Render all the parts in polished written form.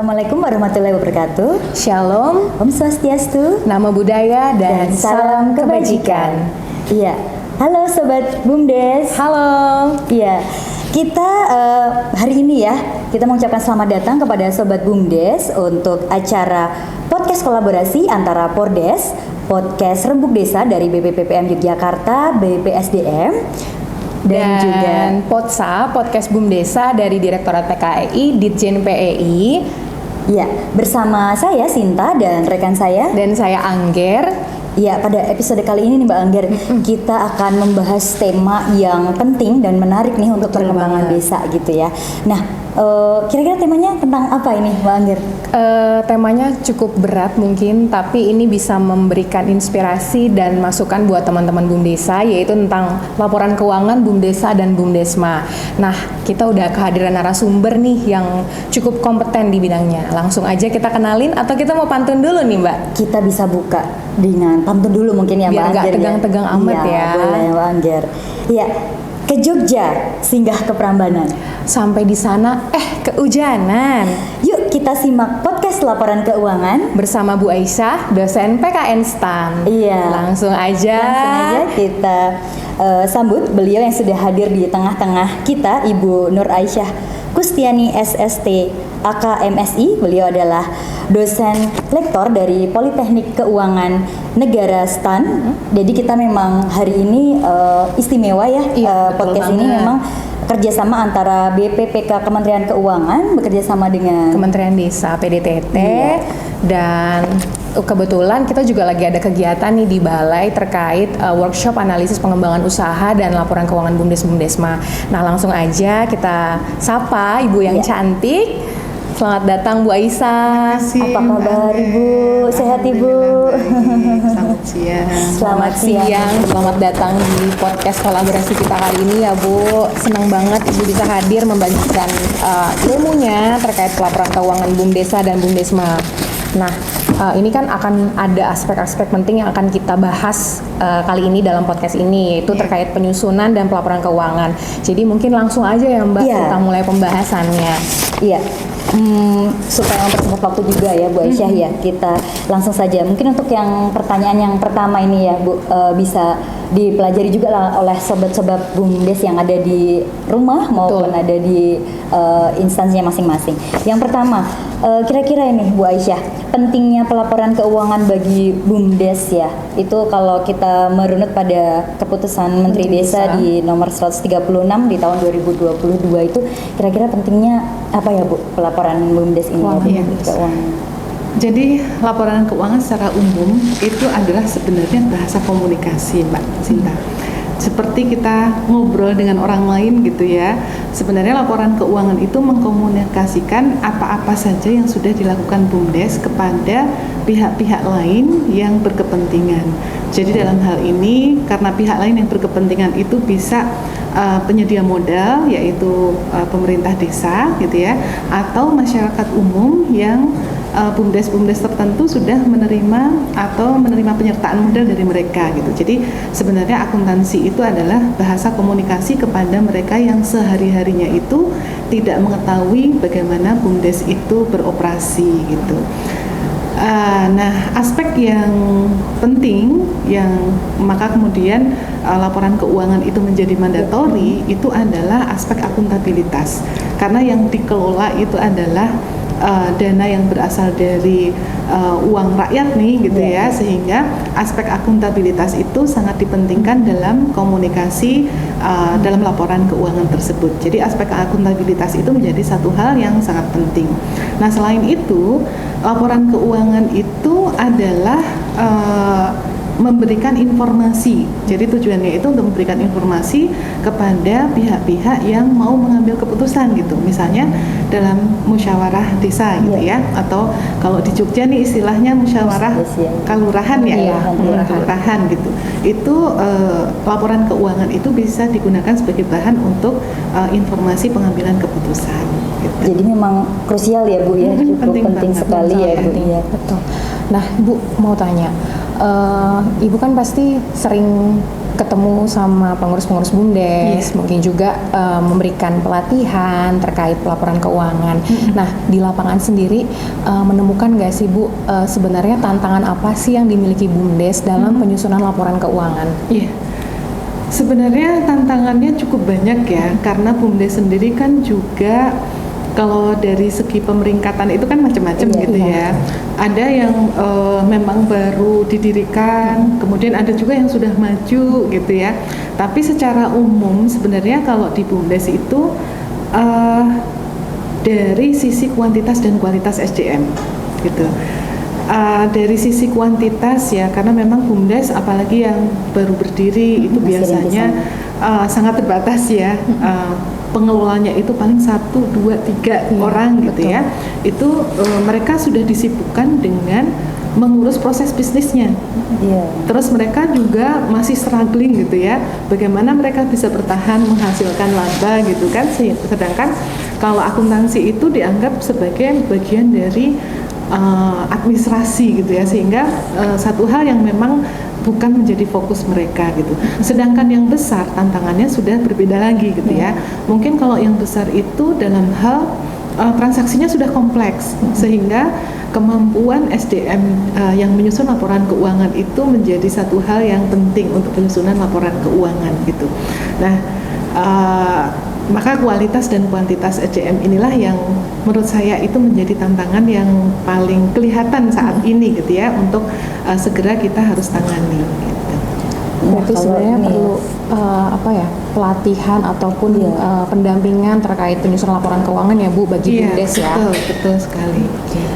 Assalamualaikum warahmatullahi wabarakatuh. Shalom, Om Swastiastu, nama budaya dan salam kebajikan. Iya, halo Sobat BUMDes. Halo. Iya, kita hari ini ya, kita mengucapkan selamat datang kepada Sobat BUMDes untuk acara podcast kolaborasi antara Pordes, Podcast Rembuk Desa dari BPPPM Yogyakarta, BPSDM, dan juga PODSA, Podcast BUM Desa dari Direktorat PKEI, Ditjen PEI. Ya, bersama saya Sinta dan rekan saya. Dan saya Angger. Ya, pada episode kali ini nih Mbak Angger, kita akan membahas tema yang penting dan menarik nih untuk perkembangan desa gitu ya. Nah, kira-kira temanya tentang apa ini Mbak Angger? Temanya cukup berat mungkin, tapi ini bisa memberikan inspirasi dan masukan buat teman-teman BUM Desa, yaitu tentang laporan keuangan BUM Desa dan BUM Desma. Nah, kita udah kehadiran narasumber nih yang cukup kompeten di bidangnya. Langsung aja kita kenalin atau kita mau pantun dulu nih Mbak? Kita bisa buka dengan pantun dulu mungkin ya Mbak Angger. Biar nggak tegang-tegang amat ya. Boleh Mbak Angger. Iya, ke Jogja, singgah ke Prambanan. Sampai di sana, kehujanan. Yuk kita simak podcast laporan keuangan Bersama Bu Aisyah, dosen PKN STAN. Iya. Langsung aja kita sambut beliau yang sudah hadir di tengah-tengah kita, Ibu Nur Aisyah Kustiani SST AKMSI. Beliau adalah dosen lektor dari Politeknik Keuangan Negara STAN. Jadi kita memang hari ini istimewa ya. Podcast ini memang kerjasama antara BPPK Kementerian Keuangan bekerjasama dengan Kementerian Desa PDTT. Dan kebetulan kita juga lagi ada kegiatan nih di Balai terkait workshop analisis pengembangan usaha dan laporan keuangan BUMDes BUMDesma. Nah, langsung aja kita sapa Ibu yang cantik. Selamat datang Bu Aisyah. Apa kabar Ibu? Sehat Ibu? Selamat siang. Selamat siang. Selamat datang di podcast kolaborasi kita kali ini ya Bu. Senang banget Ibu bisa hadir membagikan ilmunya terkait pelaporan keuangan BUM Desa dan BUM Desma. Nah, ini kan akan ada aspek-aspek penting yang akan kita bahas kali ini dalam podcast ini, yaitu terkait penyusunan dan pelaporan keuangan. Jadi mungkin langsung aja ya Mbak, kita mulai pembahasannya. Iya. Supaya mempercepat waktu juga ya Bu Aisyah ya, kita langsung saja. Mungkin untuk yang pertanyaan yang pertama ini ya Bu, bisa dipelajari juga lah oleh sobat-sobat BUMDes yang ada di rumah maupun ada di instansinya masing-masing. Yang pertama, kira-kira ini Bu Aisyah, pentingnya pelaporan keuangan bagi BUMDes ya. Itu kalau kita merunut pada keputusan Menteri Desa di nomor 136 di tahun 2022 itu, kira-kira pentingnya apa ya Bu pelaporan BUMDes ini keuangan? Jadi laporan keuangan secara umum itu adalah sebenarnya bahasa komunikasi Mbak Sinta. Seperti kita ngobrol dengan orang lain gitu ya. Sebenarnya laporan keuangan itu mengkomunikasikan apa-apa saja yang sudah dilakukan BUMDes kepada pihak-pihak lain yang berkepentingan. Jadi dalam hal ini karena pihak lain yang berkepentingan itu bisa penyedia modal, yaitu pemerintah desa gitu ya, atau masyarakat umum yang BUMDes tertentu sudah menerima atau menerima penyertaan modal dari mereka gitu. Jadi sebenarnya akuntansi itu adalah bahasa komunikasi kepada mereka yang sehari-harinya itu tidak mengetahui bagaimana BUMDes itu beroperasi gitu. Nah, aspek yang penting yang maka kemudian laporan keuangan itu menjadi mandatori itu adalah aspek akuntabilitas, karena yang dikelola itu adalah dana yang berasal dari uang rakyat nih gitu ya, sehingga aspek akuntabilitas itu sangat dipentingkan dalam komunikasi dalam laporan keuangan tersebut. Jadi aspek akuntabilitas itu menjadi satu hal yang sangat penting. Nah, selain itu laporan keuangan itu adalah memberikan informasi. Jadi tujuannya itu untuk memberikan informasi kepada pihak-pihak yang mau mengambil keputusan gitu. Misalnya dalam musyawarah desa gitu ya, atau kalau di Jogja nih istilahnya musyawarah kelurahan ya, kelurahan gitu. Itu laporan keuangan itu bisa digunakan sebagai bahan untuk informasi pengambilan keputusan gitu. Jadi memang krusial ya Bu ya, cukup penting banget, sekali ya Bu. Penting, Ya. betul. Nah, Bu mau tanya, Ibu kan pasti sering ketemu sama pengurus-pengurus BUMDes, mungkin juga memberikan pelatihan terkait pelaporan keuangan. Nah, di lapangan sendiri menemukan nggak sih Bu sebenarnya tantangan apa sih yang dimiliki BUMDes dalam penyusunan laporan keuangan? Iya. Sebenarnya tantangannya cukup banyak ya, karena BUMDes sendiri kan juga kalau dari segi pemeringkatan itu kan macam-macam Iya, gitu ya. Ada yang memang baru didirikan, kemudian ada juga yang sudah maju gitu ya. Tapi secara umum sebenarnya kalau di BUMDes itu dari sisi kuantitas dan kualitas SDM gitu. Dari sisi kuantitas ya, karena memang BUMDes apalagi yang baru berdiri itu Masih biasanya sangat terbatas ya. Pengelolanya itu paling 1, 2, 3 orang gitu ya. Itu mereka sudah disibukkan dengan mengurus proses bisnisnya. Iya. Terus mereka juga masih struggling gitu ya. Bagaimana mereka bisa bertahan menghasilkan laba gitu kan. Sedangkan kalau akuntansi itu dianggap sebagai bagian dari administrasi gitu ya, sehingga satu hal yang memang bukan menjadi fokus mereka gitu. Sedangkan yang besar tantangannya sudah berbeda lagi gitu ya. Mungkin kalau yang besar itu dalam hal transaksinya sudah kompleks, sehingga kemampuan SDM yang menyusun laporan keuangan itu menjadi satu hal yang penting untuk penyusunan laporan keuangan gitu. Nah, maka kualitas dan kuantitas SDM inilah yang menurut saya itu menjadi tantangan yang paling kelihatan saat ini gitu ya, untuk segera kita harus tangani gitu. Berarti kalau sebenarnya ini perlu pelatihan ataupun pendampingan terkait penyusunan laporan keuangan ya Bu bagi BUMDes ya. Betul sekali.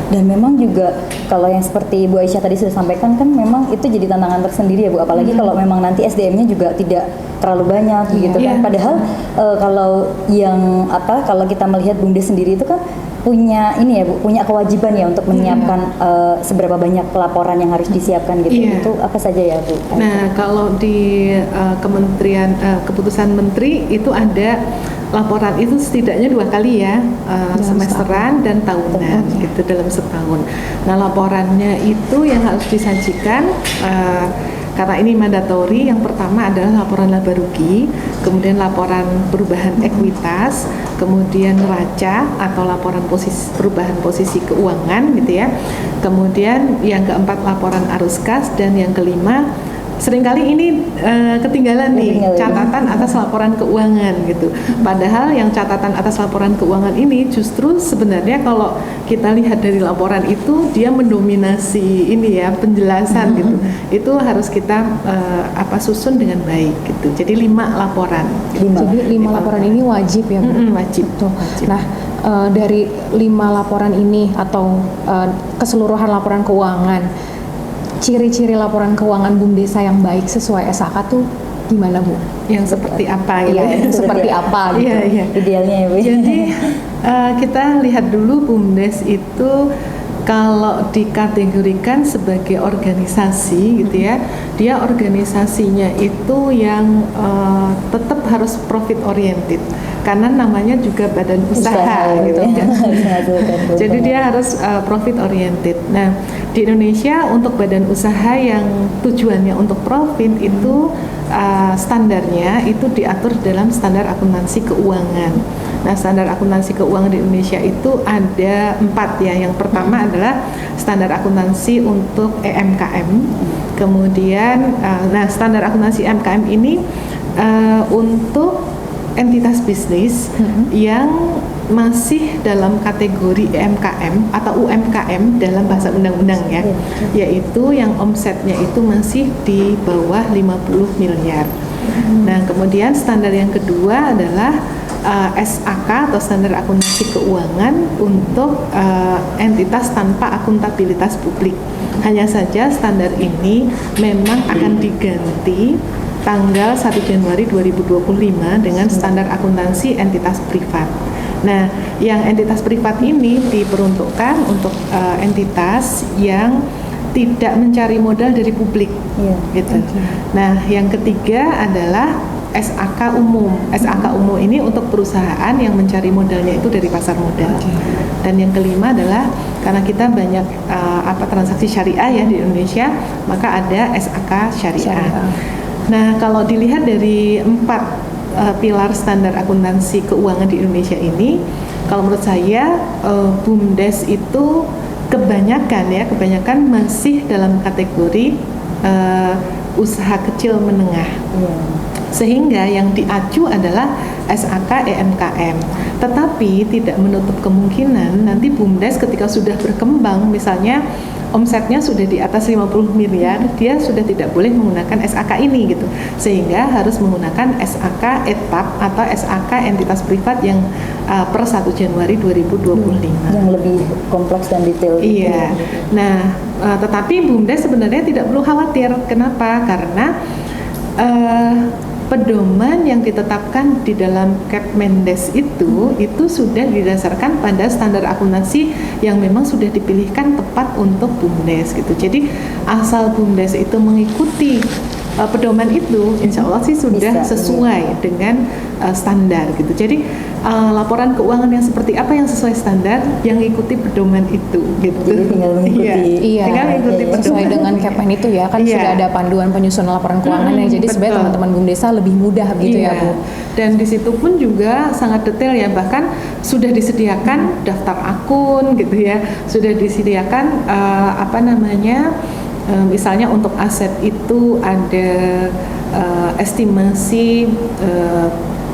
Dan memang juga kalau yang seperti Bu Aisyah tadi sudah sampaikan kan memang itu jadi tantangan tersendiri ya Bu, apalagi kalau memang nanti SDM-nya juga tidak terlalu banyak gitu kan. Iya. Padahal kalau kita melihat BUMDes sendiri itu kan punya ini ya Bu, punya kewajiban ya untuk menyiapkan seberapa banyak laporan yang harus disiapkan gitu. Iya. Itu apa saja ya Bu? Nah, kalau di Kementerian keputusan Menteri itu ada laporan itu setidaknya 2 kali ya, semesteran dan tahunan gitu dalam setahun. Nah, laporannya itu yang harus disajikan karena ini mandatori. Yang pertama adalah laporan laba rugi, kemudian laporan perubahan ekuitas, kemudian neraca atau laporan perubahan posisi keuangan gitu ya. Kemudian yang keempat laporan arus kas, dan yang kelima seringkali ini ketinggalan nih, catatan atas laporan keuangan gitu. Padahal yang catatan atas laporan keuangan ini justru sebenarnya kalau kita lihat dari laporan itu dia mendominasi ini ya, penjelasan gitu. Itu harus kita susun dengan baik gitu. Jadi 5 laporan. Jadi 5 laporan ini wajib ya Bu? Wajib. Betul. Nah, dari 5 laporan ini atau keseluruhan laporan keuangan, ciri-ciri laporan keuangan BUMDesa yang baik sesuai SAK tuh gimana Bu? Yang seperti apa gitu? Iya, seperti apa gitu? Iya. Idealnya ya Bu. Jadi kita lihat dulu BUMDes itu kalau dikategorikan sebagai organisasi gitu ya, dia organisasinya itu yang tetap harus profit oriented, karena namanya juga badan usaha gitu kan. Jadi dia harus profit oriented. Nah, di Indonesia untuk badan usaha yang tujuannya untuk profit itu standarnya itu diatur dalam standar akuntansi keuangan. Nah, standar akuntansi keuangan di Indonesia itu ada 4 ya. Yang pertama adalah standar akuntansi untuk EMKM. Kemudian, standar akuntansi EMKM ini untuk entitas bisnis yang masih dalam kategori EMKM atau UMKM dalam bahasa undang-undang ya, yaitu yang omsetnya itu masih di bawah 50 miliar. Nah, kemudian standar yang kedua adalah SAK atau standar akuntansi keuangan untuk entitas tanpa akuntabilitas publik. Hanya saja standar ini memang akan diganti tanggal 1 Januari 2025 dengan standar akuntansi entitas privat. Nah, yang entitas privat ini diperuntukkan untuk entitas yang tidak mencari modal dari publik, gitu. Nah, yang ketiga adalah SAK umum. SAK umum ini untuk perusahaan yang mencari modalnya itu dari pasar modal. Dan yang kelima adalah karena kita banyak transaksi syariah ya di Indonesia, maka ada SAK syariah. Nah, kalau dilihat dari 4 pilar standar akuntansi keuangan di Indonesia ini, kalau menurut saya BUMDes itu kebanyakan masih dalam kategori usaha kecil menengah. Sehingga yang diacu adalah SAK EMKM. Tetapi tidak menutup kemungkinan nanti BUMDes ketika sudah berkembang, misalnya omsetnya sudah di atas 50 miliar, dia sudah tidak boleh menggunakan SAK ini gitu. Sehingga harus menggunakan SAK etap atau SAK entitas privat yang per 1 Januari 2025. Yang lebih kompleks dan detail. Iya. Nah, tetapi BUMDes sebenarnya tidak perlu khawatir. Kenapa? Karena pedoman yang ditetapkan di dalam Kepmendes itu sudah didasarkan pada standar akuntansi yang memang sudah dipilihkan tepat untuk BUMDes gitu. Jadi asal BUMDes itu mengikuti pedoman itu, insya Allah sih sudah sesuai dengan standar gitu. Jadi laporan keuangan yang seperti apa yang sesuai standar, yang ikuti pedoman itu gitu. Jadi tinggal mengikuti. Tinggal mengikuti sesuai dengan Kepmen itu ya, kan sudah ada panduan penyusunan laporan keuangan ya. Jadi sebenarnya teman-teman BUM Desa lebih mudah gitu ya Bu. Dan di situ pun juga sangat detail ya, bahkan sudah disediakan daftar akun gitu ya, sudah disediakan misalnya untuk aset itu ada estimasi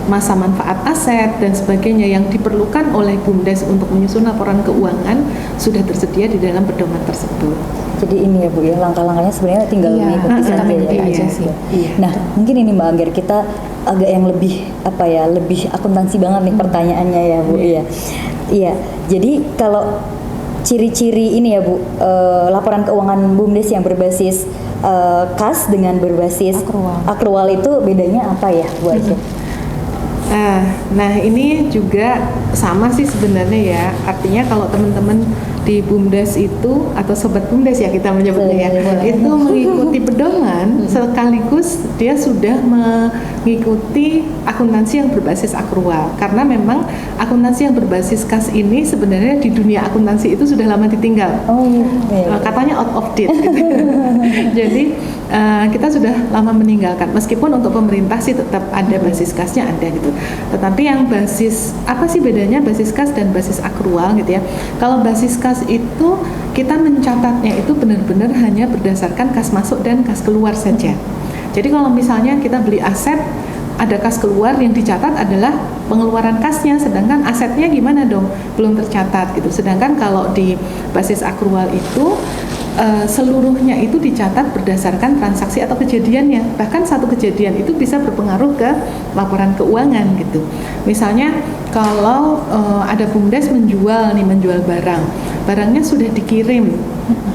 masa manfaat aset dan sebagainya yang diperlukan oleh BUMDes untuk menyusun laporan keuangan sudah tersedia di dalam pedoman tersebut. Jadi ini ya Bu ya, langkah-langkahnya sebenarnya tinggal mengikuti saja aja sih. Nah, mungkin ini Mbak Angger, kita agak yang lebih lebih akuntansi banget nih pertanyaannya ya Bu ya. Iya. Jadi kalau ciri-ciri ini ya Bu, laporan keuangan BUMDes yang berbasis kas dengan berbasis akrual itu bedanya apa ya Bu Aisyah? Nah ini juga sama sih sebenarnya ya, artinya kalau teman-teman di BUMDes itu atau sobat BUMDes ya kita menyebutnya itu mengikuti pedoman sekaligus dia sudah mengikuti akuntansi yang berbasis akrual, karena memang akuntansi yang berbasis kas ini sebenarnya di dunia akuntansi itu sudah lama ditinggal. Katanya out of date gitu. Jadi kita sudah lama meninggalkan, meskipun untuk pemerintah sih tetap ada basis kasnya ada gitu. Tetapi yang basis, apa sih bedanya basis kas dan basis akrual gitu ya? Kalau basis kas itu kita mencatatnya itu benar-benar hanya berdasarkan kas masuk dan kas keluar saja. Jadi kalau misalnya kita beli aset, ada kas keluar, yang dicatat adalah pengeluaran kasnya, sedangkan asetnya gimana dong? Belum tercatat gitu. Sedangkan kalau di basis akrual itu seluruhnya itu dicatat berdasarkan transaksi atau kejadiannya. Bahkan satu kejadian itu bisa berpengaruh ke laporan keuangan gitu. Misalnya kalau ada BUMDes menjual barang, barangnya sudah dikirim,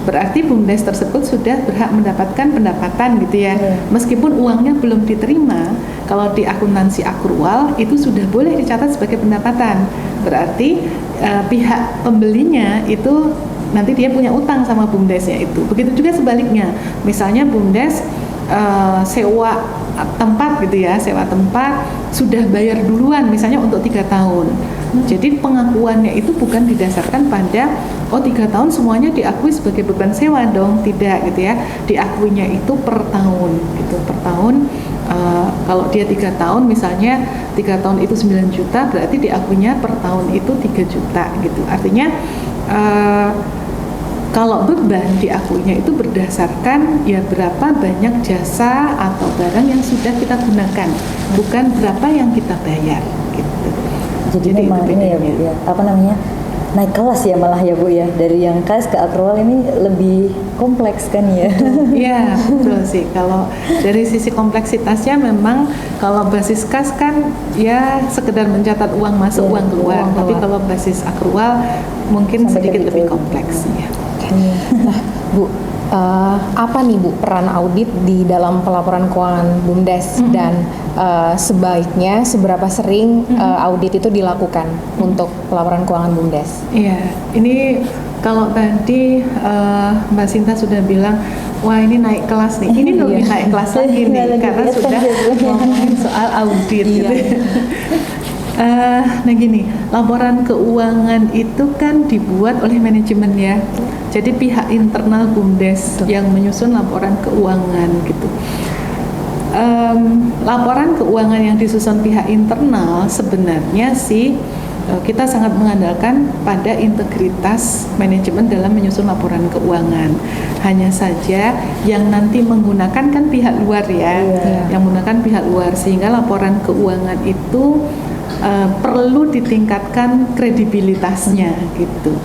berarti BUMDes tersebut sudah berhak mendapatkan pendapatan gitu ya. Meskipun uangnya belum diterima, kalau di akuntansi akrual itu sudah boleh dicatat sebagai pendapatan. Berarti pihak pembelinya itu nanti dia punya utang sama BUMDesnya itu. Begitu juga sebaliknya. Misalnya BUMDes sewa tempat gitu ya, sewa tempat sudah bayar duluan misalnya untuk 3 tahun. Jadi pengakuannya itu bukan didasarkan pada 3 tahun semuanya diakui sebagai beban sewa dong, tidak gitu ya. Diakuinya itu per tahun gitu, per tahun. Kalau dia 3 tahun misalnya 3 tahun itu 9 juta, berarti diakuinya per tahun itu 3 juta gitu. Artinya kalau beban diakuinya itu berdasarkan ya berapa banyak jasa atau barang yang sudah kita gunakan, bukan berapa yang kita bayar gitu. Jadi memang ini ya Bu ya, naik kelas ya malah ya Bu ya, dari yang kas ke akrual ini lebih kompleks kan ya. Iya betul sih, kalau dari sisi kompleksitasnya memang kalau basis kas kan ya sekedar mencatat uang masuk uang keluar, tapi kalau basis akrual mungkin sedikit lebih kompleks ya. Nah Bu, apa nih Bu peran audit di dalam pelaporan keuangan BUMDes dan sebaiknya seberapa sering audit itu dilakukan untuk pelaporan keuangan BUMDes? Iya, ini Kalau tadi Mbak Sinta sudah bilang, wah ini naik kelas nih, ini lebih naik kelas lagi nih, karena sudah ngomongin soal audit gitu. Nah gini, laporan keuangan itu kan dibuat oleh manajemen ya. Jadi pihak internal BUMDes yang menyusun laporan keuangan gitu. Laporan keuangan yang disusun pihak internal sebenarnya sih kita sangat mengandalkan pada integritas manajemen dalam menyusun laporan keuangan. Hanya saja yang nanti menggunakan kan pihak luar ya, yang menggunakan pihak luar, sehingga laporan keuangan itu perlu ditingkatkan kredibilitasnya gitu.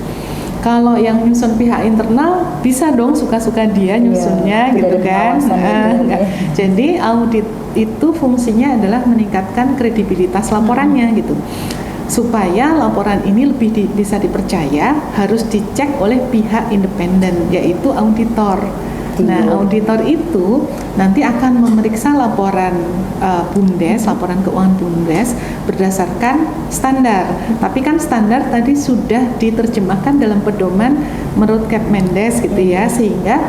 Kalau yang nyusun pihak internal bisa dong suka-suka dia nyusunnya gitu kan. Jadi audit itu fungsinya adalah meningkatkan kredibilitas laporannya gitu. Supaya laporan ini lebih bisa dipercaya, harus dicek oleh pihak independen, yaitu auditor. Nah, auditor itu nanti akan memeriksa laporan BUMDes, laporan keuangan BUMDes berdasarkan standar. Tapi kan standar tadi sudah diterjemahkan dalam pedoman menurut Kepmendes gitu ya, sehingga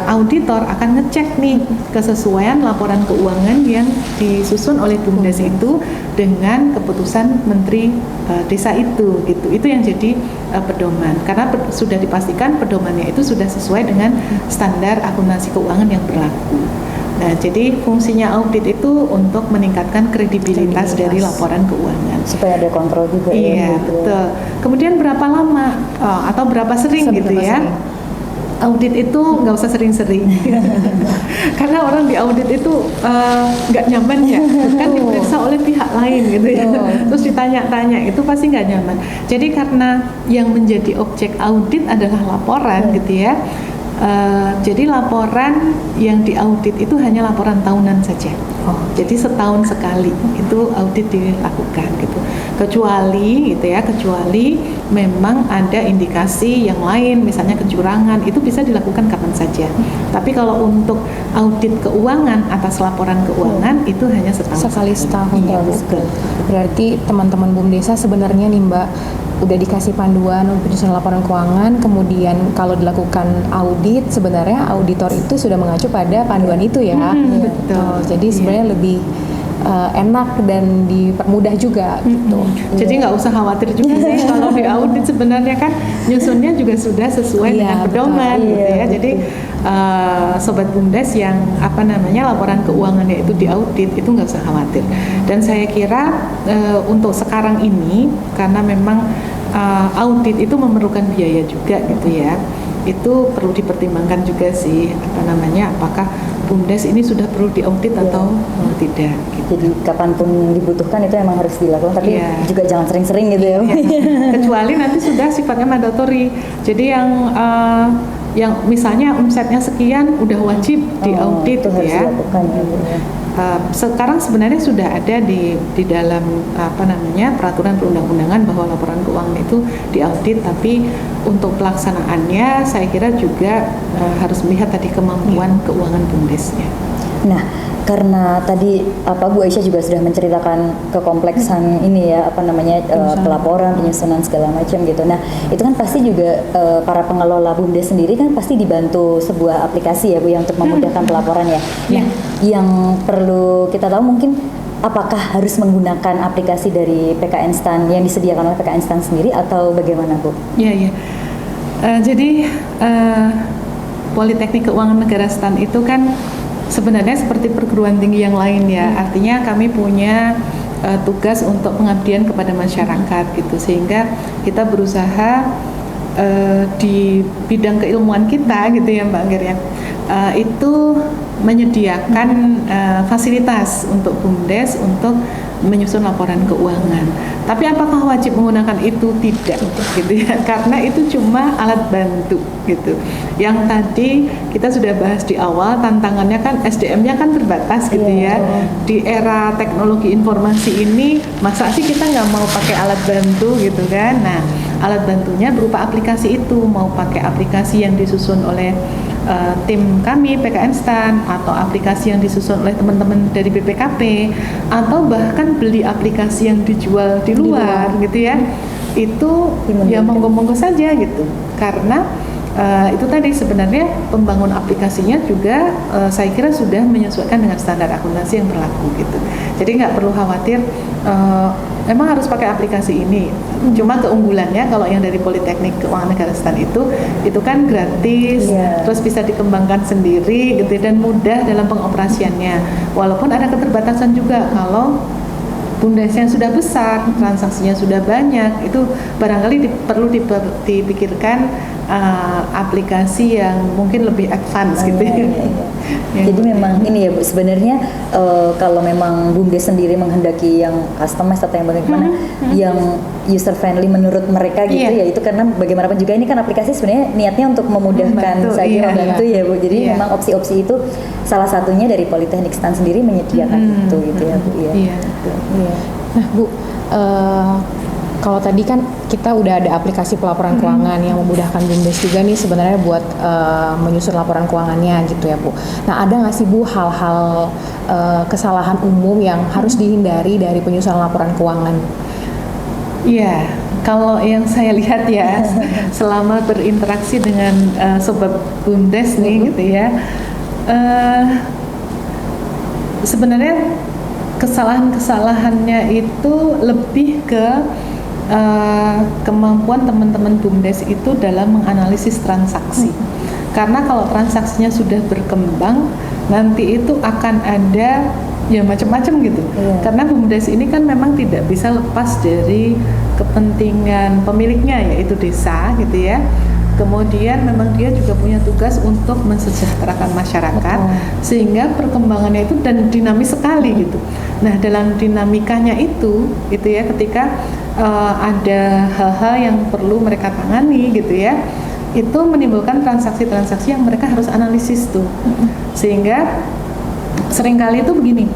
auditor akan ngecek nih kesesuaian laporan keuangan yang disusun oleh BUMDes itu dengan keputusan Menteri Desa itu gitu. Itu yang jadi pedoman, karena sudah dipastikan pedomannya itu sudah sesuai dengan standar akuntansi keuangan yang berlaku. Nah, jadi fungsinya audit itu untuk meningkatkan kredibilitas dari laporan keuangan supaya ada kontrol juga. Iya, betul. Kemudian berapa lama atau berapa sering gitu ya? Audit itu nggak usah sering-sering karena orang di audit itu nggak nyaman ya, kan diperiksa oleh pihak lain gitu ya, terus ditanya-tanya itu pasti nggak nyaman. Jadi karena yang menjadi objek audit adalah laporan gitu ya, jadi laporan yang diaudit itu hanya laporan tahunan saja. Jadi setahun sekali itu audit dilakukan gitu. Kecuali memang ada indikasi yang lain, misalnya kecurangan, itu bisa dilakukan kapan saja. Tapi kalau untuk audit keuangan atas laporan keuangan itu hanya sekali setahun. Iya, betul. Berarti teman-teman BUMDesa sebenarnya nih Mbak udah dikasih panduan untuk penyusunan laporan keuangan, kemudian kalau dilakukan audit sebenarnya auditor itu sudah mengacu pada panduan itu ya. Betul. Jadi sebenarnya lebih enak dan dipermudah juga gitu. Jadi nggak usah khawatir juga sih kalau di audit, sebenarnya kan nyusunnya juga sudah sesuai dengan pedoman gitu ya. Jadi sobat BUMDes yang laporan keuangannya itu diaudit itu nggak usah khawatir. Dan saya kira untuk sekarang ini karena memang audit itu memerlukan biaya juga gitu ya. Itu perlu dipertimbangkan juga sih apakah BUMDes ini sudah perlu diaudit atau tidak gitu. Jadi kapanpun dibutuhkan itu emang harus dilakukan, tapi juga jangan sering-sering gitu ya. Kecuali nanti sudah sifatnya mandatori. Jadi yang misalnya omsetnya sekian udah wajib diaudit gitu ya. Sekarang sebenarnya sudah ada di dalam peraturan perundang-undangan bahwa laporan keuangan itu diaudit, tapi untuk pelaksanaannya saya kira juga harus melihat tadi kemampuan keuangan BUMDesnya. Nah, karena tadi Bu Aisyah juga sudah menceritakan kekompleksan ini ya pelaporan, penyusunan segala macam gitu. Nah, itu kan pasti juga para pengelola BUMDes sendiri kan pasti dibantu sebuah aplikasi ya Bu yang untuk memudahkan pelaporan ya. Nah, yang perlu kita tahu mungkin apakah harus menggunakan aplikasi dari PK Instan yang disediakan oleh PK Instan sendiri atau bagaimana Bu? Iya. Jadi Politeknik Keuangan Negara STAN itu kan sebenarnya seperti perguruan tinggi yang lain ya. Artinya kami punya tugas untuk pengabdian kepada masyarakat gitu, sehingga kita berusaha di bidang keilmuan kita gitu ya Mbak Angger ya, itu menyediakan fasilitas untuk BUMDes untuk menyusun laporan keuangan. Tapi apakah wajib menggunakan itu? Tidak gitu ya, karena itu cuma alat bantu gitu. Yang tadi kita sudah bahas di awal, tantangannya kan SDM-nya kan terbatas gitu ya. Di era teknologi informasi ini, masa sih kita nggak mau pakai alat bantu gitu kan? Nah, alat bantunya berupa aplikasi itu, mau pakai aplikasi yang disusun oleh tim kami PK Instan atau aplikasi yang disusun oleh teman-teman dari BPKP atau bahkan beli aplikasi yang dijual di luar gitu ya. itu ya monggo-monggo saja gitu, karena itu tadi sebenarnya pembangun aplikasinya juga saya kira sudah menyesuaikan dengan standar akuntansi yang berlaku gitu. Jadi nggak perlu khawatir memang harus pakai aplikasi ini. Cuma keunggulannya kalau yang dari Politeknik Keuangan Negara Stan itu kan gratis, terus bisa dikembangkan sendiri gitu dan mudah dalam pengoperasiannya. Walaupun ada keterbatasan juga kalau BUMDes yang sudah besar, transaksinya sudah banyak, itu barangkali perlu dipikirkan aplikasi yang mungkin lebih advance gitu. Ya. Jadi memang ini ya Bu, sebenarnya kalau memang BUMDes sendiri menghendaki yang customize atau yang bagaimana, yang user friendly menurut mereka gitu ya, itu karena bagaimanapun juga ini kan aplikasi sebenarnya niatnya untuk memudahkan membantu ya Bu. Jadi memang opsi-opsi itu salah satunya dari Politeknik Stan sendiri menyediakan itu gitu ya Bu. Iya. Nah Bu, kalau tadi kan kita udah ada aplikasi pelaporan keuangan yang memudahkan BUMDes juga nih sebenarnya buat menyusun laporan keuangannya gitu ya Bu. Nah ada nggak sih Bu hal-hal kesalahan umum yang harus dihindari dari penyusunan laporan keuangan? Iya, kalau yang saya lihat ya selama berinteraksi dengan sobat BUMDes nih gitu ya, sebenarnya kesalahan-kesalahannya itu lebih ke kemampuan teman-teman BUMDes itu dalam menganalisis transaksi. Karena kalau transaksinya sudah berkembang, nanti itu akan ada ya macam-macam gitu. Karena BUMDes ini kan memang tidak bisa lepas dari kepentingan pemiliknya, yaitu desa gitu ya. Kemudian memang dia juga punya tugas untuk mensejahterakan masyarakat, sehingga perkembangannya itu dan dinamis sekali gitu. Nah dalam dinamikanya itu ya ketika ada hal-hal yang perlu mereka tangani gitu ya, itu menimbulkan transaksi-transaksi yang mereka harus analisis tuh, sehingga seringkali itu begini.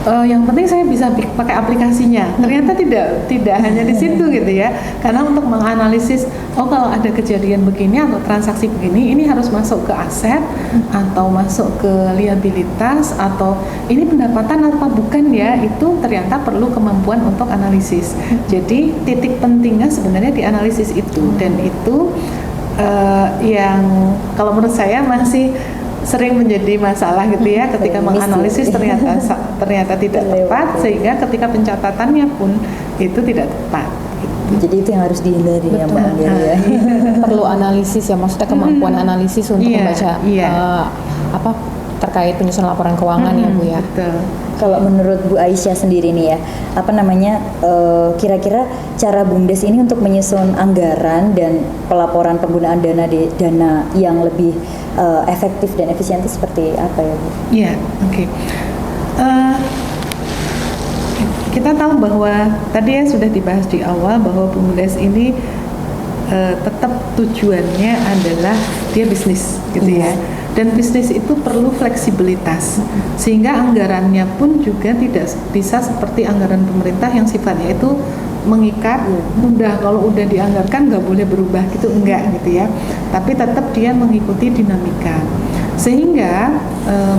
Yang penting saya bisa pakai aplikasinya. Ternyata tidak hanya di situ gitu ya. Karena untuk menganalisis, kalau ada kejadian begini atau transaksi begini, ini harus masuk ke aset atau masuk ke liabilitas atau ini pendapatan apa bukan ya, itu ternyata perlu kemampuan untuk analisis. Jadi titik pentingnya sebenarnya di analisis itu, dan itu yang kalau menurut saya masih sering menjadi masalah gitu ya ketika menganalisis ternyata tidak tepat, sehingga ketika pencatatannya pun itu tidak tepat gitu. Jadi itu yang harus dihindari ya Mbak Anggia ya. Perlu analisis ya, maksudnya kemampuan analisis untuk membaca apa terkait penyusunan laporan keuangan ya Bu ya. Betul. Kalau menurut Bu Aisyah sendiri nih ya, kira-kira cara BUMDes ini untuk menyusun anggaran dan pelaporan penggunaan dana yang lebih efektif dan efisien itu seperti apa ya Bu? Iya, oke. Kita tahu bahwa tadi ya sudah dibahas di awal bahwa BUMDes ini tetap tujuannya adalah dia bisnis gitu ya. Dan bisnis itu perlu fleksibilitas, sehingga anggarannya pun juga tidak bisa seperti anggaran pemerintah yang sifatnya itu mengikat, kalau udah dianggarkan nggak boleh berubah gitu, enggak gitu ya. Tapi tetap dia mengikuti dinamika, sehingga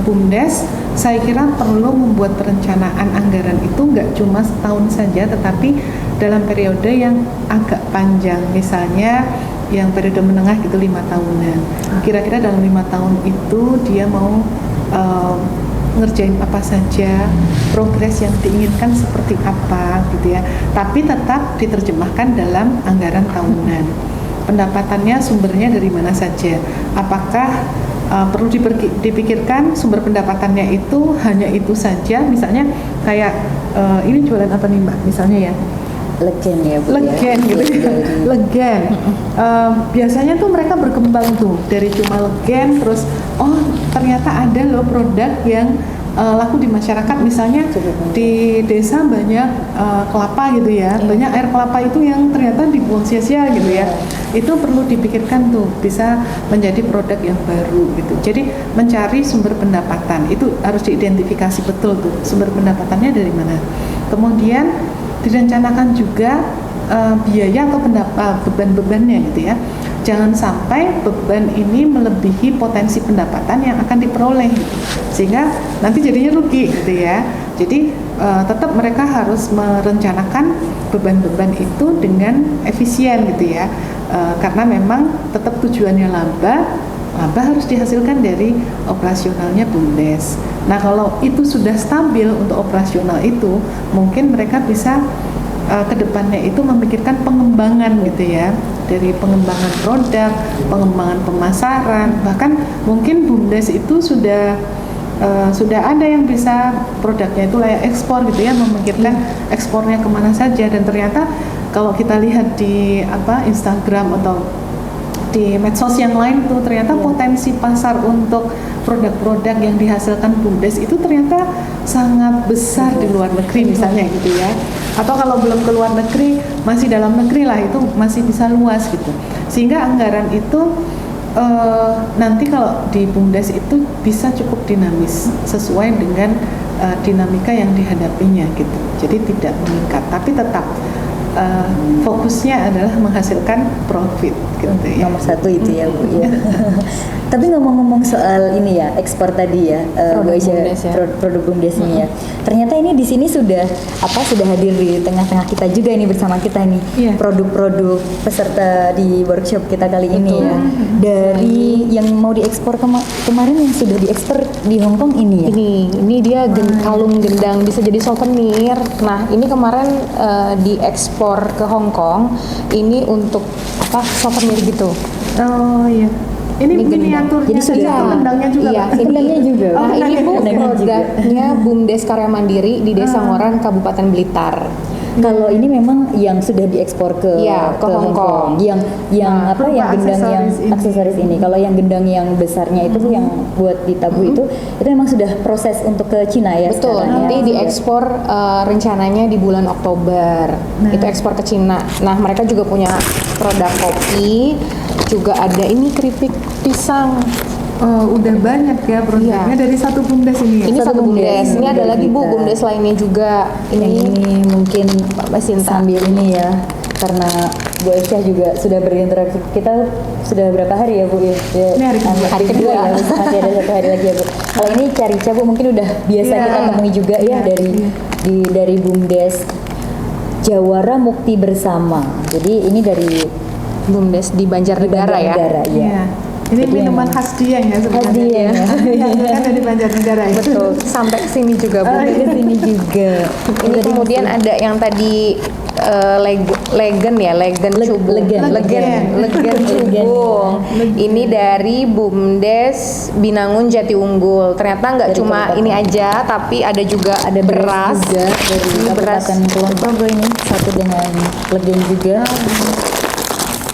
BUMDes saya kira perlu membuat perencanaan anggaran itu nggak cuma setahun saja, tetapi dalam periode yang agak panjang, misalnya yang periode menengah gitu 5 tahunan. Kira-kira dalam 5 tahun itu dia mau ngerjain apa saja, progres yang diinginkan seperti apa gitu ya. Tapi tetap diterjemahkan dalam anggaran tahunan. Pendapatannya sumbernya dari mana saja? Apakah perlu dipikirkan sumber pendapatannya itu hanya itu saja? Misalnya kayak ini jualan apa nih Mbak? Misalnya ya. Legen ya Bu. Legen gitu. Legen. Biasanya tuh mereka berkembang tuh dari cuma legen, terus ternyata ada loh produk yang laku di masyarakat, misalnya di desa banyak kelapa gitu ya, banyak air kelapa itu yang ternyata dibuang sia-sia gitu ya. Itu perlu dipikirkan tuh bisa menjadi produk yang baru gitu. Jadi mencari sumber pendapatan itu harus diidentifikasi betul tuh sumber pendapatannya dari mana. Kemudian direncanakan juga biaya atau beban-bebannya gitu ya. Jangan sampai beban ini melebihi potensi pendapatan yang akan diperoleh gitu. Sehingga nanti jadinya rugi gitu ya. Jadi tetap mereka harus merencanakan beban-beban itu dengan efisien gitu ya. Karena memang tetap tujuannya laba harus dihasilkan dari operasionalnya BUMDes. Nah, kalau itu sudah stabil untuk operasional itu, mungkin mereka bisa ke depannya itu memikirkan pengembangan gitu ya, dari pengembangan produk, pengembangan pemasaran, bahkan mungkin BUMDes itu sudah ada yang bisa produknya itu layak ekspor gitu ya, memikirkan ekspornya kemana saja. Dan ternyata kalau kita lihat di Instagram atau di medsos yang lain tuh, ternyata potensi pasar untuk produk-produk yang dihasilkan BUMDes itu ternyata sangat besar di luar negeri misalnya gitu ya, atau kalau belum ke luar negeri masih dalam negeri lah, itu masih bisa luas gitu. Sehingga anggaran itu nanti kalau di BUMDes itu bisa cukup dinamis sesuai dengan dinamika yang dihadapinya gitu. Jadi tidak meningkat, tapi tetap fokusnya adalah menghasilkan profit gitu ya. Nomor satu itu ya Bu ya. Tapi ngomong-ngomong soal ini ya, ekspor tadi ya, Bu Aisyah, produk BUMDes ini ya. Ternyata ini di sini sudah hadir di tengah-tengah kita juga ini, bersama kita nih. Produk-produk peserta di workshop kita kali ini ya. Dari yang mau diekspor kemarin yang sudah diekspor di Hong Kong ini ya. Ini dia kalung gendang, bisa jadi souvenir. Nah, ini kemarin diekspor ke Hong Kong. Ini untuk souvenir gitu. Oh iya. Ini miniaturnya. Jadi sudah gendangnya juga. Iya, gendangnya juga. Nah, ini Bu produknya BUMDes Karya Mandiri di Desa Ngoran, Kabupaten Blitar. Kalau ini memang yang sudah diekspor ke Hong Kong. Yang gendang yang aksesoris ini. Kalau yang gendang yang besarnya itu tuh yang buat ditabuh itu memang sudah proses untuk ke Cina ya. Betul. Nanti diekspor rencananya di bulan Oktober. Itu ekspor ke Cina. Nah, mereka juga punya produk kopi, juga ada ini keripik pisang. Udah banyak ya produknya dari satu BUMDes ini ya? Ini satu BUMDes. Ini ada lagi Bu, BUMDes lainnya juga. Ini mungkin Mbak Sinta sambil ini ya, karena Bu Aisyah juga sudah berinteraksi. Kita sudah berapa hari ya Bu ya? Ini hari kedua ya, masih ada 1 hari lagi ya Bu. Kalau ini Carica Bu mungkin udah biasa kita temui juga ya dari BUMDes Jawara Mukti Bersama. Jadi ini dari BUMDes di Banjarnegara ya. Iya. Ini minuman khas Dieng ya sebenarnya. Kan dari Banjarnegara ya. Betul. Sampai sini juga Bu. Ke sini juga. Ini kemudian ada yang tadi Legen Cubung. Legen Cubung. Ini dari BUMDes Binangun Jati Unggul. Ternyata nggak cuma ini aja, tapi ada juga beras juga dari Kabupaten Kulon Progo ini, satu dengan Legen juga.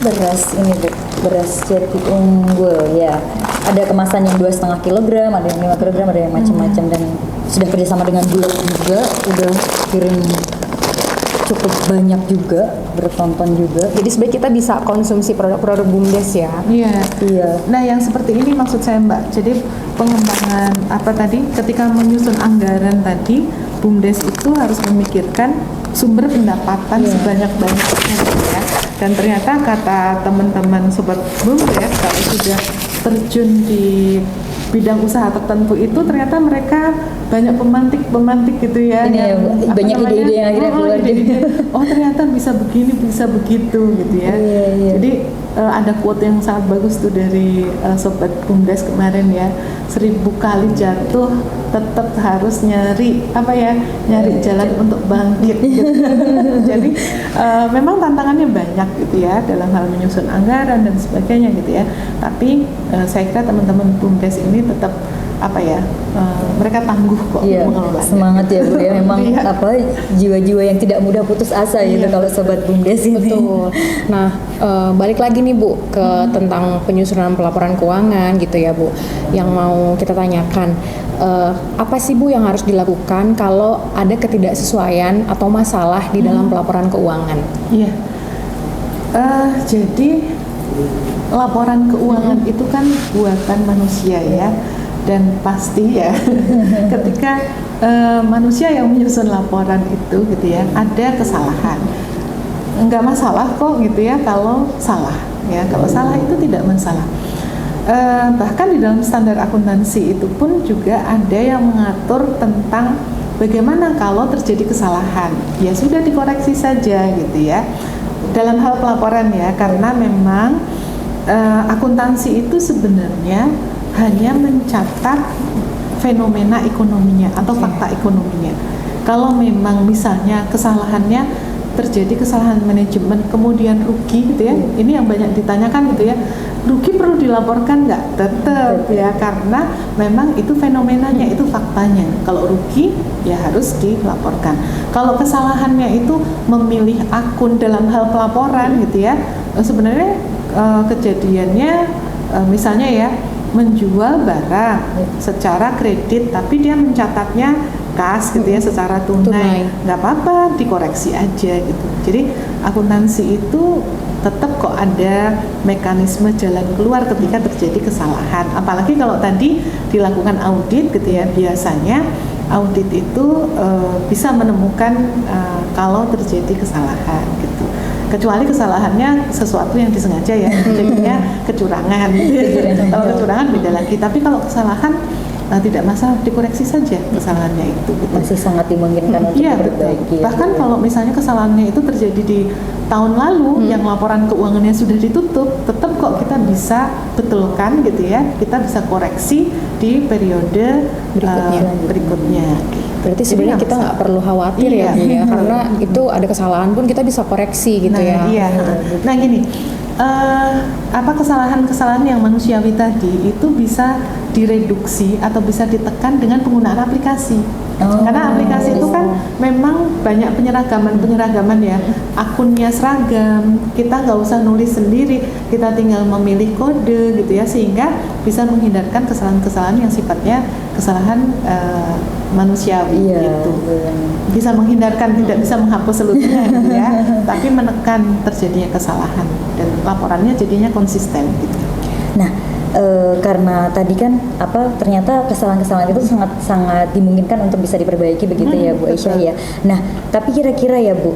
Beras ini Bu, beras Jati Unggul ya. Ada kemasan yang 2,5 kg, ada yang 5 kg, ada yang macam-macam, dan sudah kerjasama dengan Bulog juga, udah kirim cukup banyak juga, bertonton juga. Jadi sebenarnya kita bisa konsumsi produk-produk BUMDes ya. Iya. Nah, yang seperti ini maksud saya Mbak. Jadi pengembangan ketika menyusun anggaran tadi, BUMDes itu harus memikirkan sumber pendapatan sebanyak-banyaknya ya. Dan ternyata kata teman-teman sobat BUMDes, kalau sudah terjun di bidang usaha tertentu itu ternyata mereka banyak pemantik gitu ya. Banyak ide-ide yang akhirnya keluar. Oh ternyata bisa begini, bisa begitu gitu ya. Jadi ada quote yang sangat bagus tuh dari sobat BUMDes kemarin ya. 1000 kali jatuh tetap harus nyari jalan untuk bangkit gitu. Jadi memang tantangannya banyak gitu ya dalam hal menyusun anggaran dan sebagainya gitu ya. Tapi saya kira teman-teman BUMDes ini tetap mereka tangguh kok mengelola. Semangat ya Bu ya, memang jiwa-jiwa yang tidak mudah putus asa gitu kalau sobat BUMDes ini. Betul. Nah, balik lagi nih Bu ke tentang penyusunan pelaporan keuangan gitu ya Bu. Yang mau kita tanyakan, apa sih Bu yang harus dilakukan kalau ada ketidaksesuaian atau masalah di dalam pelaporan keuangan? Iya. Jadi laporan keuangan itu kan buatan manusia ya. Dan pasti ya ketika manusia yang menyusun laporan itu gitu ya ada kesalahan, nggak masalah kok gitu ya kalau salah ya, kalau salah itu tidak masalah. Bahkan di dalam standar akuntansi itu pun juga ada yang mengatur tentang bagaimana kalau terjadi kesalahan? Ya sudah dikoreksi saja gitu ya. Dalam hal pelaporan ya, karena memang akuntansi itu sebenarnya hanya mencatat fenomena ekonominya atau fakta ekonominya. Kalau memang misalnya kesalahannya terjadi kesalahan manajemen kemudian rugi gitu ya, ini yang banyak ditanyakan gitu ya, rugi perlu dilaporkan nggak? Tetap ya, karena memang itu fenomenanya, itu faktanya. Kalau rugi ya harus dilaporkan. Kalau kesalahannya itu memilih akun dalam hal pelaporan gitu ya, sebenarnya kejadiannya misalnya ya, menjual barang secara kredit tapi dia mencatatnya kas gitu ya, secara tunai, nggak apa-apa, dikoreksi aja gitu. Jadi akuntansi itu tetap kok ada mekanisme jalan keluar ketika terjadi kesalahan. Apalagi kalau tadi dilakukan audit gitu ya, biasanya audit itu bisa menemukan kalau terjadi kesalahan gitu. Kecuali kesalahannya sesuatu yang disengaja ya, jadinya kecurangan gitu ya. Kalau kecurangan beda lagi, tapi kalau kesalahan tidak masalah, dikoreksi saja kesalahannya itu gitu. Masih sangat dimungkinkan untuk Iya, diperbaiki. bahkan kalau misalnya kesalahannya itu terjadi di tahun lalu yang laporan keuangannya sudah ditutup, tetap kok kita bisa betulkan gitu ya, kita bisa koreksi di periode berikutnya. Berarti sebenarnya kita nggak perlu khawatir ya Bu ya, karena itu ada kesalahan pun kita bisa koreksi gitu ya. Iya. Nah gini, apa kesalahan-kesalahan yang manusiawi tadi itu bisa direduksi atau bisa ditekan dengan penggunaan aplikasi. Karena aplikasi itu kan memang banyak penyeragaman ya, akunnya seragam, kita nggak usah nulis sendiri, kita tinggal memilih kode gitu ya, sehingga bisa menghindarkan kesalahan-kesalahan yang sifatnya kesalahan manusiawi gitu. Bisa menghindarkan, tidak bisa menghapus seluruhnya gitu ya, tapi menekan terjadinya kesalahan dan laporannya jadinya konsisten gitu. Nah, karena tadi kan ternyata kesalahan-kesalahan itu sangat dimungkinkan untuk bisa diperbaiki begitu ya Bu Aisyah ya. Nah, tapi kira-kira ya Bu,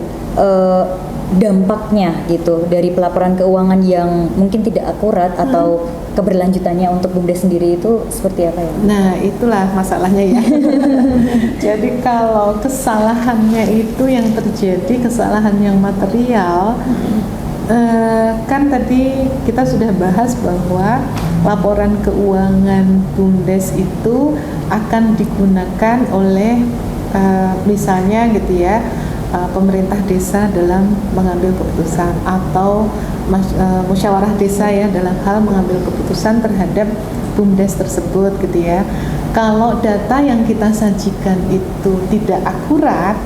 dampaknya gitu dari pelaporan keuangan yang mungkin tidak akurat atau keberlanjutannya untuk BUMDes sendiri itu seperti apa ya? Nah, itulah masalahnya ya. Jadi kalau kesalahannya itu yang terjadi kesalahan yang material, kan tadi kita sudah bahas bahwa laporan keuangan BUMDes itu akan digunakan oleh misalnya gitu ya, pemerintah desa dalam mengambil keputusan atau musyawarah desa ya dalam hal mengambil keputusan terhadap BUMDes tersebut gitu ya. Kalau data yang kita sajikan itu tidak akurat,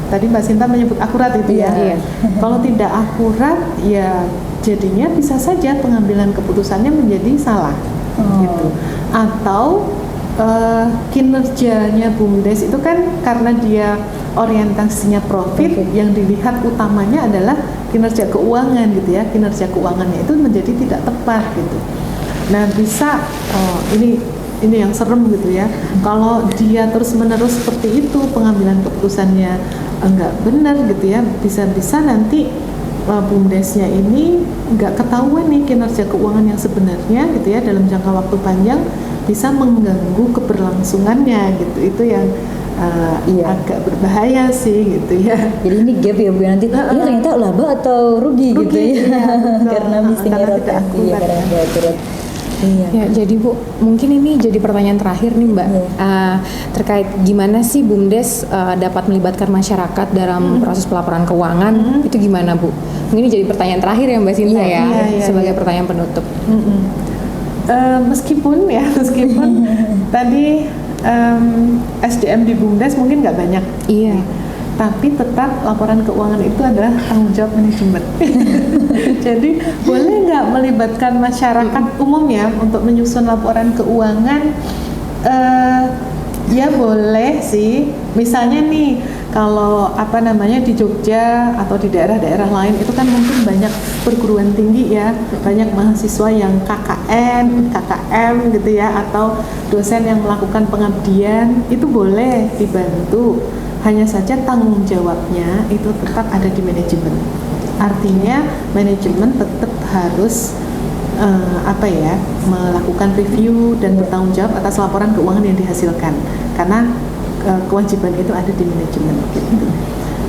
tadi Mbak Sinta menyebut akurat itu ya. Iya. Kalau tidak akurat ya jadinya bisa saja pengambilan keputusannya menjadi salah gitu. Atau kinerjanya BUMDes itu kan karena dia orientasinya profit, yang dilihat utamanya adalah kinerja keuangan gitu ya, kinerja keuangannya itu menjadi tidak tepat gitu. Nah bisa ini yang serem gitu ya, kalau dia terus-menerus seperti itu pengambilan keputusannya enggak benar gitu ya, bisa-bisa nanti BUMDesnya ini enggak ketahuan nih kinerja keuangan yang sebenarnya gitu ya, dalam jangka waktu panjang bisa mengganggu keberlangsungannya gitu. Itu yang agak berbahaya sih gitu ya. Jadi ini gap ya Bu, nanti ini ternyata laba atau rugi gitu ya, karena misinya rotasi ya, karena nggak akurat. Iya. Ya, jadi Bu, mungkin ini jadi pertanyaan terakhir nih Mbak, terkait gimana sih BUMDes dapat melibatkan masyarakat dalam proses pelaporan keuangan, itu gimana Bu? Mungkin ini jadi pertanyaan terakhir ya Mbak Sinta sebagai pertanyaan penutup. Meskipun tadi SDM di BUMDes mungkin nggak banyak, tapi tetap laporan keuangan itu adalah tanggung jawab manajemen. Jadi boleh nggak melibatkan masyarakat umum ya untuk menyusun laporan keuangan? Ya boleh sih. Misalnya nih kalau di Jogja atau di daerah-daerah lain itu kan mungkin banyak perguruan tinggi ya, banyak mahasiswa yang KKN, KKM gitu ya, atau dosen yang melakukan pengabdian, itu boleh dibantu. Hanya saja tanggung jawabnya itu tetap ada di manajemen. Artinya manajemen tetap harus melakukan review dan bertanggung jawab atas laporan keuangan yang dihasilkan. Karena kewajiban itu ada di manajemen gitu.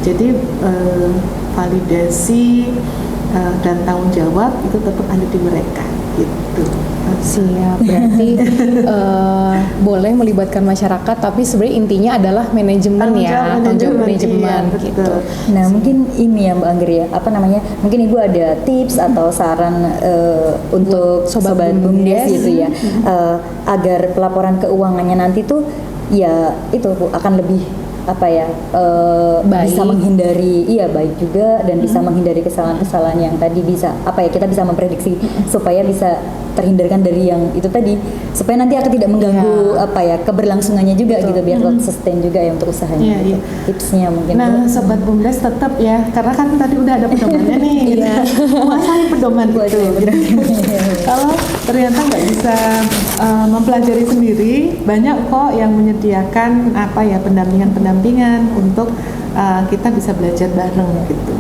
Jadi validasi dan tanggung jawab itu tetap ada di mereka gitu. Siap, berarti boleh melibatkan masyarakat, tapi sebenarnya intinya adalah manajemen ya, tanggung jawab manajemen iya, gitu. betul. Nah mungkin ini ya Mbak Angger ya, apa namanya? Mungkin Ibu ada tips atau saran untuk Sobat sobat BUMDes. BUMDes gitu ya, agar pelaporan keuangannya nanti tuh ya itu Bu, akan lebih apa ya Baik. bisa menghindari baik juga dan bisa menghindari kesalahan-kesalahan yang tadi bisa apa ya kita bisa memprediksi supaya bisa terhindarkan dari yang itu tadi supaya nanti akan tidak mengganggu apa ya keberlangsungannya juga gitu biar tetap sustain juga ya untuk usahanya Iya, gitu. iya. Tipsnya mungkin Nah, Bu. sobat BUMDes tetap ya, karena kan tadi udah ada pedomannya nih, gitu. Menguasai pedoman itu. Kalau ternyata nggak bisa mempelajari sendiri, banyak kok yang menyediakan apa ya pendampingan untuk kita bisa belajar bareng gitu.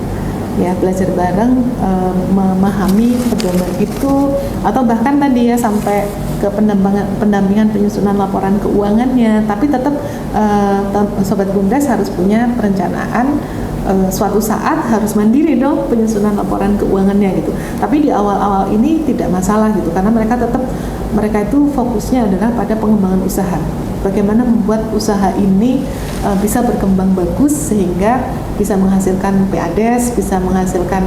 Ya belajar bareng memahami pedoman itu atau bahkan tadi ya sampai ke pendampingan penyusunan laporan keuangannya, tapi tetap sobat BUMDes harus punya perencanaan suatu saat harus mandiri dong penyusunan laporan keuangannya gitu. Tapi di awal-awal ini tidak masalah gitu karena mereka itu fokusnya adalah pada pengembangan usaha. Bagaimana membuat usaha ini bisa berkembang bagus sehingga bisa menghasilkan PADES, bisa menghasilkan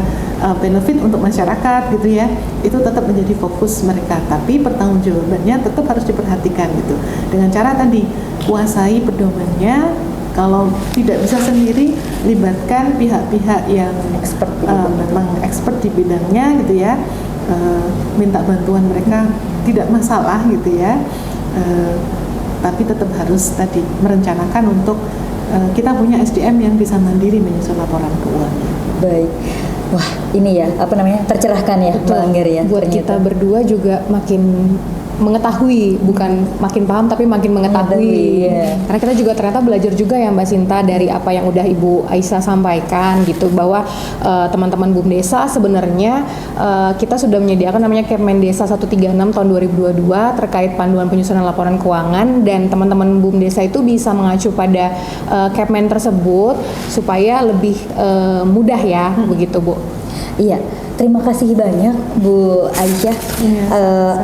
benefit untuk masyarakat gitu ya. Itu tetap menjadi fokus mereka, tapi pertanggungjawabannya tetap harus diperhatikan gitu. Dengan cara tadi kuasai pedomannya, kalau tidak bisa sendiri libatkan pihak-pihak yang memang expert di bidangnya gitu ya. Minta bantuan mereka tidak masalah gitu ya. Tapi tetap harus tadi merencanakan untuk kita punya SDM yang bisa mandiri menyusun laporan keuangan. Baik. Wah, ini ya, apa namanya? Tercerahkan ya, Mbak Angger ya. Buat ternyata. kita berdua juga makin mengetahui, bukan makin paham tapi makin mengetahui. Mengetahui, iya. Karena kita juga ternyata belajar juga ya Mbak Sinta dari apa yang udah Ibu Aisyah sampaikan gitu, bahwa teman-teman BUMDesa sebenarnya kita sudah menyediakan namanya Kepmen Desa 136 tahun 2022 terkait panduan penyusunan laporan keuangan, dan teman-teman BUMDesa itu bisa mengacu pada Kepmen tersebut supaya lebih mudah ya, begitu Bu. Iya, terima kasih banyak Bu Aisyah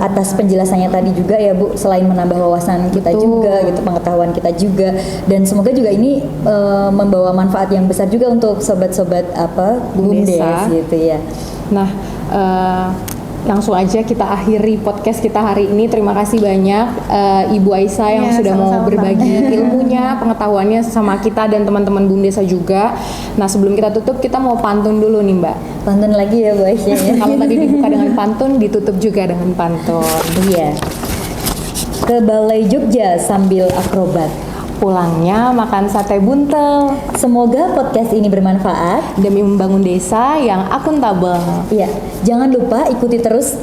atas penjelasannya tadi juga ya Bu. Selain menambah wawasan kita Betul. juga, gitu pengetahuan kita juga, dan semoga juga ini membawa manfaat yang besar juga untuk sobat-sobat BUMDes gitu ya. Nah, langsung aja kita akhiri podcast kita hari ini. Terima kasih banyak Ibu Aisyah yang sudah mau sama-sama. berbagi ilmunya, pengetahuannya sama kita dan teman-teman BUMDesa juga. Nah, sebelum kita tutup, kita mau pantun dulu nih Mbak. Pantun lagi ya Bu Aisyah ya. Kalau tadi dibuka dengan pantun, ditutup juga dengan pantun. Iya. Ke Balai Jogja sambil akrobat. Pulangnya makan sate buntel Semoga podcast ini bermanfaat. demi membangun desa yang akuntabel. Iya, jangan lupa ikuti terus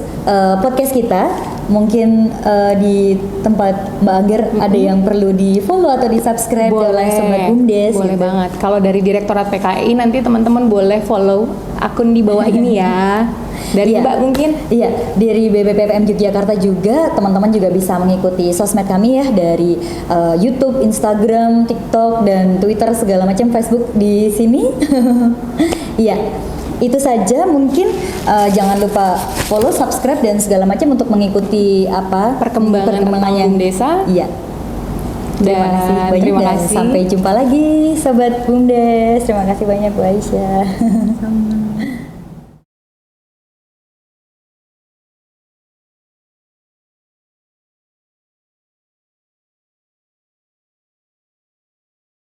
podcast kita. Mungkin di tempat Mbak Angger ada yang perlu di follow atau di subscribe oleh Sobat BUMDes. Boleh gitu. banget. Kalau dari Direktorat PKI nanti teman-teman boleh follow akun di bawah ini ya. Dari Iya. Mbak mungkin. Iya, dari BPPM Yogyakarta juga teman-teman juga bisa mengikuti sosmed kami ya dari YouTube, Instagram, TikTok dan Twitter segala macam, Facebook di sini. Iya. Itu saja, mungkin jangan lupa follow, subscribe dan segala macam untuk mengikuti Perkembangan desa. Iya. Terima kasih banyak terima dan kasih. sampai jumpa lagi Sobat BUMDes. Terima kasih banyak Bu Aisyah.